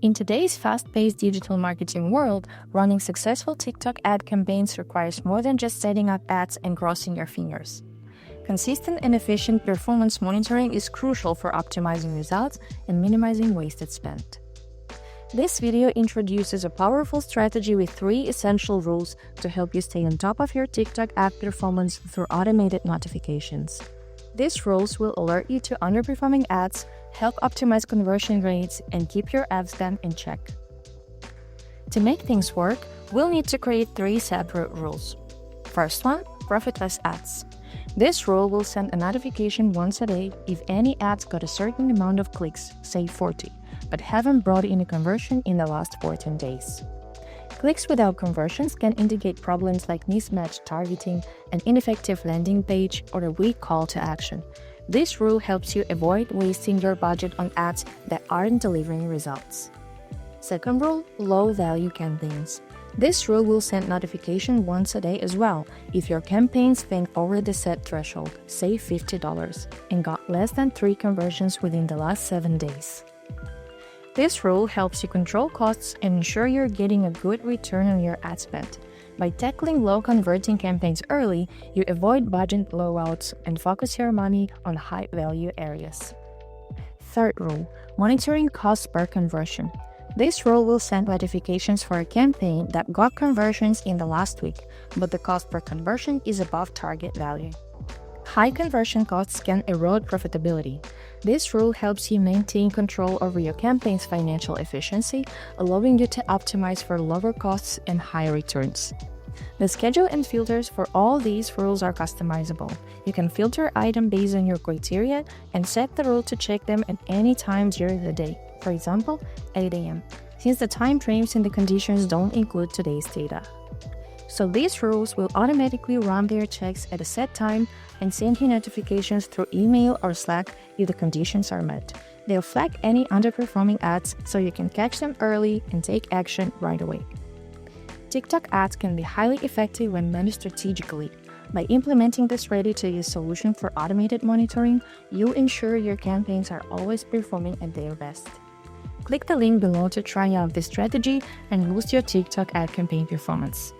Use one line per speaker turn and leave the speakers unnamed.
In today's fast-paced digital marketing world, running successful TikTok ad campaigns requires more than just setting up ads and crossing your fingers. Consistent and efficient performance monitoring is crucial for optimizing results and minimizing wasted spend. This video introduces a powerful strategy with 3 essential rules to help you stay on top of your TikTok ad performance through automated notifications. These rules will alert you to underperforming ads, help optimize conversion rates, and keep your ad spend in check. To make things work, we'll need to create 3 separate rules. First one, profitless ads. This rule will send a notification once a day if any ads got a certain amount of clicks, say 40, but haven't brought in a conversion in the last 14 days. Clicks without conversions can indicate problems like mismatched targeting, an ineffective landing page, or a weak call to action. This rule helps you avoid wasting your budget on ads that aren't delivering results. Second rule, low-value campaigns. This rule will send notification once a day as well if your campaign spent over the set threshold, say $50, and got less than 3 conversions within the last 7 days. This rule helps you control costs and ensure you're getting a good return on your ad spend. By tackling low-converting campaigns early, you avoid budget blowouts and focus your money on high-value areas. Third rule, monitoring cost per conversion. This rule will send notifications for a campaign that got conversions in the last week, but the cost per conversion is above target value. High conversion costs can erode profitability. This rule helps you maintain control over your campaign's financial efficiency, allowing you to optimize for lower costs and higher returns. The schedule and filters for all these rules are customizable. You can filter items based on your criteria and set the rule to check them at any time during the day, for example, 8 a.m., since the time frames and the conditions don't include today's data. So these rules will automatically run their checks at a set time and send you notifications through email or Slack if the conditions are met. They'll flag any underperforming ads so you can catch them early and take action right away. TikTok ads can be highly effective when managed strategically. By implementing this ready-to-use solution for automated monitoring, you ensure your campaigns are always performing at their best. Click the link below to try out this strategy and boost your TikTok ad campaign performance.